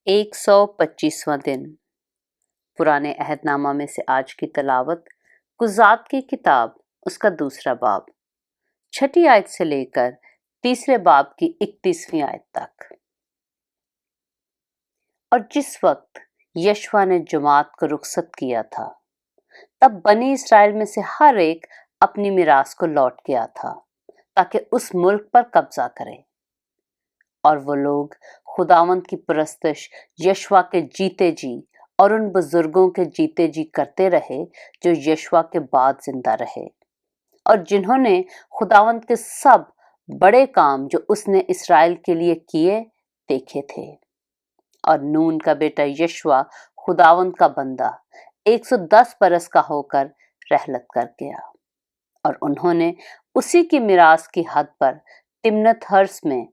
125واں دن پرانے عہد نامہ میں سے آج کی تلاوت قضات کی کتاب اس کا دوسرا باب 6 آیت سے لے کر تیسرے باب کی 31ویں آیت تک۔ اور جس وقت یشوع نے جماعت کو رخصت کیا تھا تب بنی اسرائیل میں سے ہر ایک اپنی میراث کو لوٹ گیا تھا تاکہ اس ملک پر قبضہ کرے، اور وہ لوگ خداوند کی پرستش یشوع کے جیتے جی اور ان بزرگوں کے جیتے جی کرتے رہے جو یشوع کے بعد زندہ رہے، اور جنہوں نے خداوند کے سب بڑے کام جو اس نے اسرائیل کے لیے کیے دیکھے تھے۔ اور نون کا بیٹا یشوع خداوند کا بندہ 110 برس کا ہو کر رحلت کر گیا، اور انہوں نے اسی کی میراث کی حد پر تمنت ہرس میں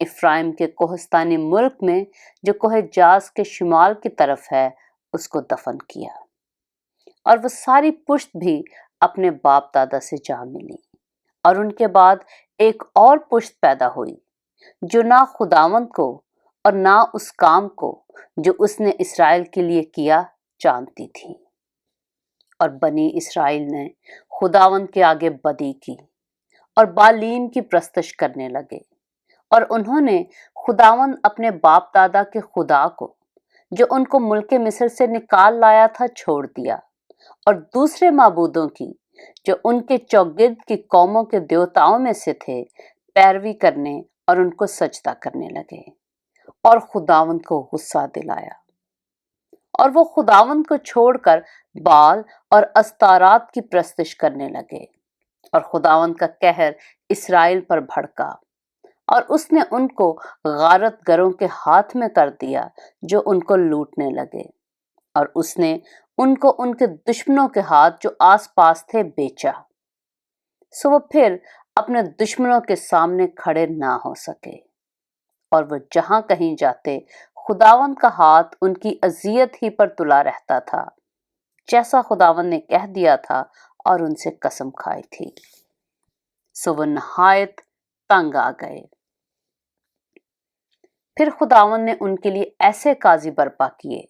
افرائیم کے کوہستانی ملک میں جو کوہ جاز کے شمال کی طرف ہے اس کو دفن کیا، اور وہ ساری پشت بھی اپنے باپ دادا سے جا ملی۔ اور ان کے بعد ایک اور پشت پیدا ہوئی جو نہ خداوند کو اور نہ اس کام کو جو اس نے اسرائیل کے لیے کیا جانتی تھی، اور بنی اسرائیل نے خداوند کے آگے بدی کی اور بالین کی پرستش کرنے لگے، اور انہوں نے خداوند اپنے باپ دادا کے خدا کو جو ان کو ملک مصر سے نکال لایا تھا چھوڑ دیا، اور دوسرے معبودوں کی جو ان کے چوگرد کی قوموں کے دیوتاؤں میں سے تھے پیروی کرنے اور ان کو سجدہ کرنے لگے، اور خداوند کو غصہ دلایا، اور وہ خداوند کو چھوڑ کر بال اور استارات کی پرستش کرنے لگے، اور خداوند کا قہر اسرائیل پر بھڑکا، اور اس نے ان کو غارت گروں کے ہاتھ میں کر دیا جو ان کو لوٹنے لگے، اور اس نے ان کو ان کے دشمنوں کے ہاتھ جو آس پاس تھے بیچا، سو وہ پھر اپنے دشمنوں کے سامنے کھڑے نہ ہو سکے، اور وہ جہاں کہیں جاتے خداوند کا ہاتھ ان کی اذیت ہی پر تلا رہتا تھا، جیسا خداوند نے کہہ دیا تھا اور ان سے قسم کھائی تھی۔ سو وہ نہایت تنگ آ گئے۔ پھر خداوند نے ان کے لیے ایسے قاضی برپا کیے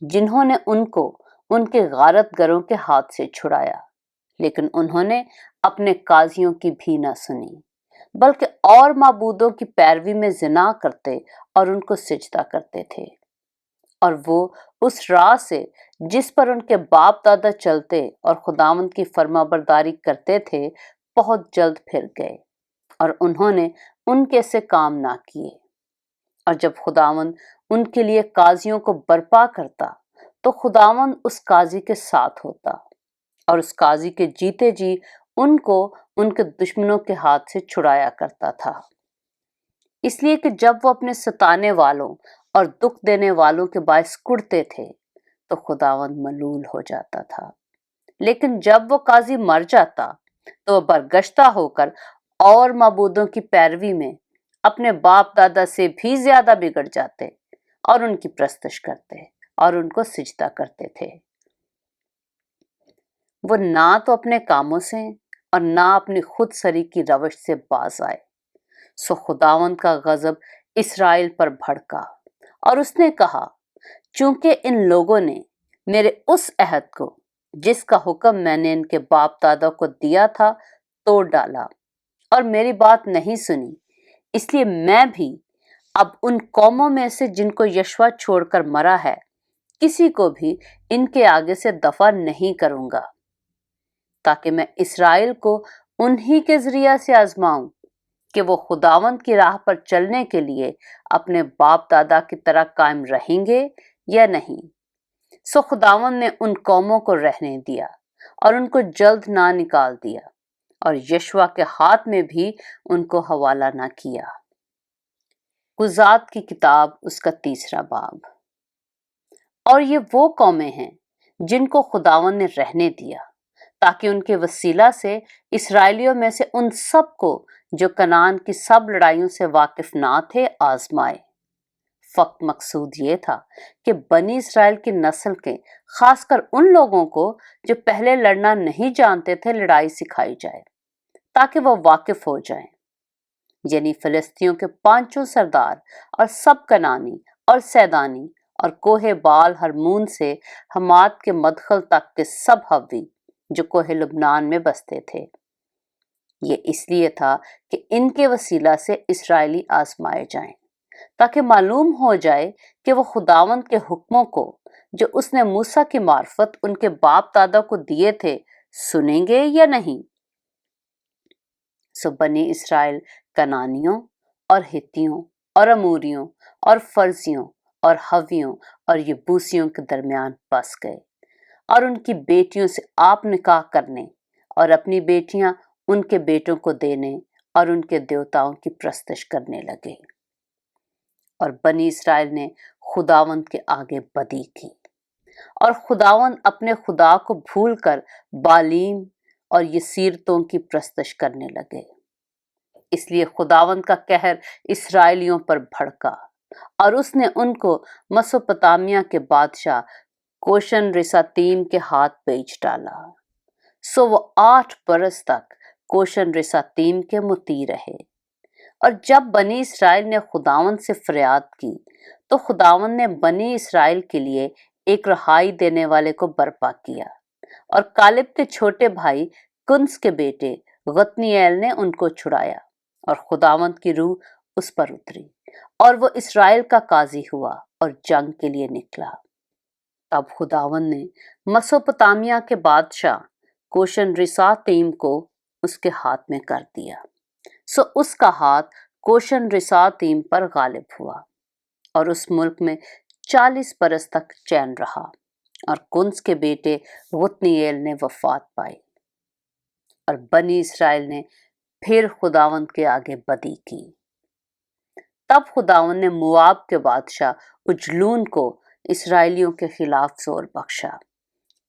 جنہوں نے ان کو ان کے غارت گروں کے ہاتھ سے چھڑایا، لیکن انہوں نے اپنے قاضیوں کی بھی نہ سنی، بلکہ اور معبودوں کی پیروی میں زنا کرتے اور ان کو سجدہ کرتے تھے، اور وہ اس راہ سے جس پر ان کے باپ دادا چلتے اور خداوند کی فرما برداری کرتے تھے بہت جلد پھر گئے، اور انہوں نے ان کے سے کام نہ کیے۔ اور جب خداوند ان کے لیے قاضیوں کو برپا کرتا تو خداوند اس قاضی کے ساتھ ہوتا، اور اس قاضی کے جیتے جی ان کو ان کے دشمنوں کے ہاتھ سے چھڑایا کرتا تھا، اس لیے کہ جب وہ اپنے ستانے والوں اور دکھ دینے والوں کے باعث کڑتے تھے تو خداوند ملول ہو جاتا تھا، لیکن جب وہ قاضی مر جاتا تو وہ برگشتہ ہو کر اور معبودوں کی پیروی میں اپنے باپ دادا سے بھی زیادہ بگڑ جاتے اور ان کی پرستش کرتے اور ان کو سجدہ کرتے تھے۔ وہ نہ تو اپنے کاموں سے اور نہ اپنی خود سری کی روش سے باز آئے، سو خداوند کا غضب اسرائیل پر بھڑکا، اور اس نے کہا چونکہ ان لوگوں نے میرے اس عہد کو جس کا حکم میں نے ان کے باپ دادا کو دیا تھا توڑ ڈالا اور میری بات نہیں سنی، اس لیے میں بھی اب ان قوموں میں سے جن کو یشوع چھوڑ کر مرا ہے کسی کو بھی ان کے آگے سے دفع نہیں کروں گا، تاکہ میں اسرائیل کو انہی کے ذریعہ سے آزماؤں کہ وہ خداوند کی راہ پر چلنے کے لیے اپنے باپ دادا کی طرح قائم رہیں گے یا نہیں۔ سو خداوند نے ان قوموں کو رہنے دیا اور ان کو جلد نہ نکال دیا، اور یشوع کے ہاتھ میں بھی ان کو حوالہ نہ کیا۔ قضات کی کتاب اس کا تیسرا باب۔ اور یہ وہ قومیں ہیں جن کو خداوند نے رہنے دیا تاکہ ان کے وسیلہ سے اسرائیلیوں میں سے ان سب کو جو کنعان کی سب لڑائیوں سے واقف نہ تھے آزمائے۔ فقط مقصود یہ تھا کہ بنی اسرائیل کی نسل کے خاص کر ان لوگوں کو جو پہلے لڑنا نہیں جانتے تھے لڑائی سکھائی جائے تاکہ وہ واقف ہو جائیں، یعنی فلسطینیوں کے 5 سردار اور سب کنعانی اور سیدانی اور کوہ بال ہرمون سے حماد کے مدخل تک کے سب حوی جو کوہ لبنان میں بستے تھے۔ یہ اس لیے تھا کہ ان کے وسیلہ سے اسرائیلی آزمائے جائیں، تاکہ معلوم ہو جائے کہ وہ خداوند کے حکموں کو جو اس نے موسیٰ کی معرفت ان کے باپ دادا کو دیے تھے سنیں گے یا نہیں۔ سو بنی اسرائیل کنانیوں اور ہتیوں اور اموریوں اور فرزیوں اور حویوں اور یبوسیوں کے درمیان بس گئے، اور ان کی بیٹیوں سے آپ نکاح کرنے اور اپنی بیٹیاں ان کے بیٹوں کو دینے اور ان کے دیوتاؤں کی پرستش کرنے لگے۔ اور بنی اسرائیل نے خداوند کے آگے بدی کی، اور خداوند اپنے خدا کو بھول کر بالیم اور یسیرتوں کی پرستش کرنے لگے۔ اس لیے خداوند کا قہر اسرائیلیوں پر بھڑکا، اور اس نے ان کو مسوپتامیہ کے بادشاہ کوشن رساتیم کے ہاتھ بیچ ڈالا۔ سو وہ 8 برس تک کوشن رساتیم کے مطیع رہے۔ اور جب بنی اسرائیل نے خداوند سے فریاد کی تو خداوند نے بنی اسرائیل کے لیے ایک رہائی دینے والے کو برپا کیا، اور کالب کے چھوٹے بھائی کنس کے بیٹے غتنییل نے ان کو چھڑایا، اور خداوند کی روح اس پر اتری، اور وہ اسرائیل کا قاضی ہوا اور جنگ کے لیے نکلا۔ تب خداوند نے مسوپتامیہ کے بادشاہ کوشن رساتیم کو اس کے ہاتھ میں کر دیا۔ سو اس کا ہاتھ کوشن رساتیم پر غالب ہوا، اور اس ملک میں 40 برس تک چین رہا، اور کنس کے بیٹے غتنییل نے وفات پائی۔ اور بنی اسرائیل نے پھر خداوند کے آگے بدی کی۔ تب خداوند نے مواب کے بادشاہ اجلون کو اسرائیلیوں کے خلاف زور بخشا،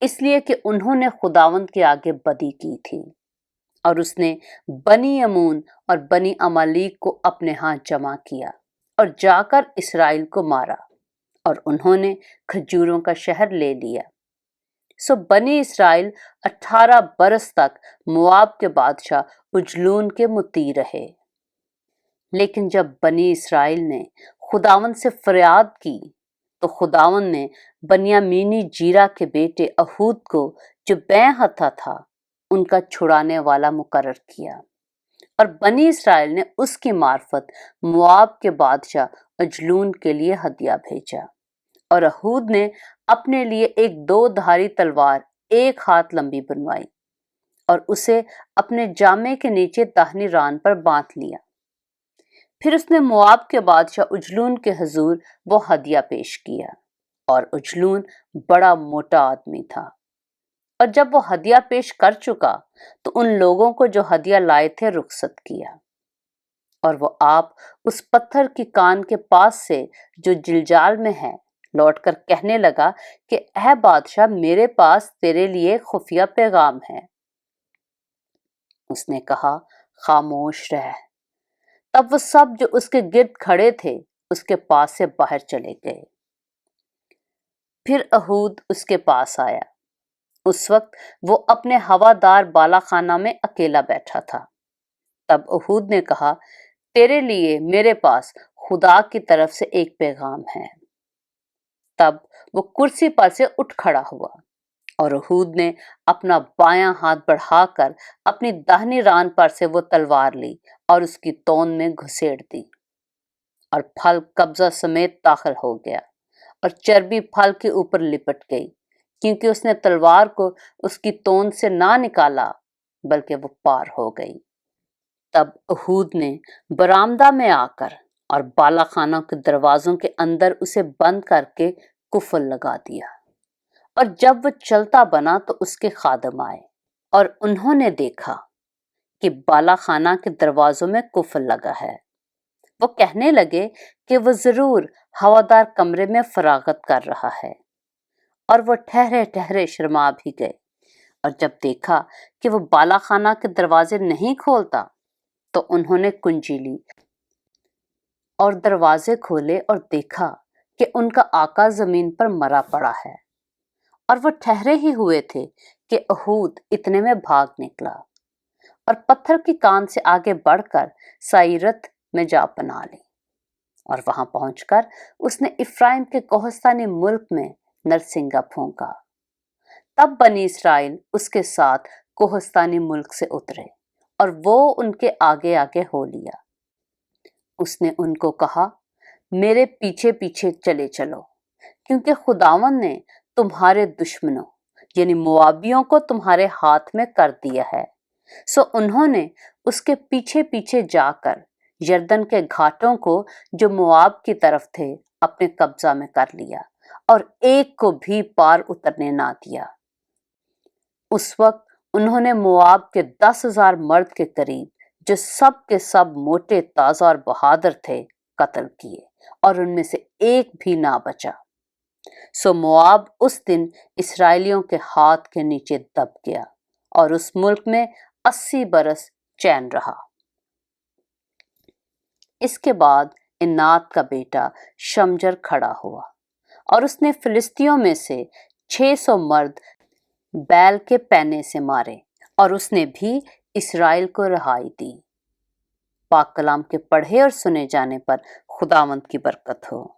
اس لیے کہ انہوں نے خداوند کے آگے بدی کی تھی، اور اس نے بنی امون اور بنی عمالیق کو اپنے ہاں جمع کیا اور جا کر اسرائیل کو مارا، اور انہوں نے کھجوروں کا شہر لے لیا۔ سو بنی اسرائیل 18 برس تک مواب کے بادشاہ اجلون کے مطیع رہے۔ لیکن جب بنی اسرائیل نے خداوند سے فریاد کی تو خداوند نے بنیامینی جیرا کے بیٹے اہود کو جو بیں ہتھا تھا ان کا چھڑانے والا مقرر کیا، اور بنی اسرائیل نے اس کی معرفت مواب کے بادشاہ اجلون کے لیے ہدیہ بھیجا، اور اہود نے اپنے لیے ایک 2 دھاری تلوار 1 ہاتھ لمبی بنوائی، اور اسے اپنے جامے کے نیچے داہنی ران پر باندھ لیا۔ پھر اس نے مواب کے بادشاہ اجلون کے حضور وہ ہدیہ پیش کیا، اور اجلون بڑا موٹا آدمی تھا، اور جب وہ ہدیہ پیش کر چکا تو ان لوگوں کو جو ہدیہ لائے تھے رخصت کیا، اور وہ آپ اس پتھر کی کان کے پاس سے جو جلجال میں ہے لوٹ کر کہنے لگا کہ اے بادشاہ، میرے پاس تیرے لیے خفیہ پیغام ہے۔ اس نے کہا خاموش رہ۔ تب وہ سب جو اس کے گرد کھڑے تھے اس کے پاس سے باہر چلے گئے۔ پھر اہود اس کے پاس آیا۔ اس وقت وہ اپنے ہوادار بالا خانہ میں اکیلا بیٹھا تھا۔ تب اہود نے کہا تیرے لیے میرے پاس خدا کی طرف سے ایک پیغام ہے۔ تب وہ کرسی پر سے اٹھ کھڑا ہوا، اور اہود نے اپنا بایاں ہاتھ بڑھا کر اپنی داہنی ران پر سے وہ تلوار لی اور اس کی توند میں گھسیڑ دی، اور پھل قبضہ سمیت داخل ہو گیا، اور چربی پھل کے اوپر لپٹ گئی، کیونکہ اس نے تلوار کو اس کی توند سے نہ نکالا بلکہ وہ پار ہو گئی۔ تب اہود نے برآمدہ میں آ کر اور بالا خانہ کے دروازوں کے اندر اسے بند کر کے قفل لگا دیا، اور جب وہ چلتا بنا تو اس کے خادم آئے، اور انہوں نے دیکھا کہ بالا خانہ کے دروازوں میں قفل لگا ہے۔ وہ کہنے لگے کہ وہ ضرور ہوادار کمرے میں فراغت کر رہا ہے، اور وہ ٹھہرے ٹھہرے شرما بھی گئے، اور جب دیکھا کہ وہ بالا خانہ کے دروازے نہیں کھولتا تو انہوں نے کنجی لی اور دروازے کھولے اور دیکھا کہ ان کا آقا زمین پر مرا پڑا ہے، اور وہ ٹھہرے ہی ہوئے تھے کہ اہود اتنے میں بھاگ نکلا اور پتھر کی کان سے آگے بڑھ کر سائرت میں جا پناہ لی، اور وہاں پہنچ کر اس نے افرائیم کے کوہستانی ملک میں نرسنگا پھونکا۔ تب بنی اسرائیل اس کے ساتھ کوہستانی ملک سے اترے اور وہ ان کے آگے آگے ہو لیا۔ اس نے ان کو کہا، میرے پیچھے پیچھے چلے چلو، کیونکہ خداوند نے تمہارے دشمنوں یعنی موابیوں کو تمہارے ہاتھ میں کر دیا ہے۔ سو انہوں نے اس کے پیچھے پیچھے جا کر یردن کے گھاٹوں کو جو مواب کی طرف تھے اپنے قبضہ میں کر لیا اور ایک کو بھی پار اترنے نہ دیا۔ اس وقت انہوں نے مواب کے 10,000 مرد کے قریب جو سب کے سب موٹے تازہ اور بہادر تھے قتل کیے اور ان میں سے ایک بھی نہ بچا۔ سو مواب اس دن اسرائیلیوں کے ہاتھ کے نیچے دب گیا اور اس ملک میں 80 برس چین رہا۔ اس کے بعد انات کا بیٹا شمجر کھڑا ہوا اور اس نے فلسطینیوں میں سے 600 مرد بیل کے پینے سے مارے اور اس نے بھی اسرائیل کو رہائی دی۔ پاک کلام کے پڑھے اور سنے جانے پر خداوند کی برکت ہو۔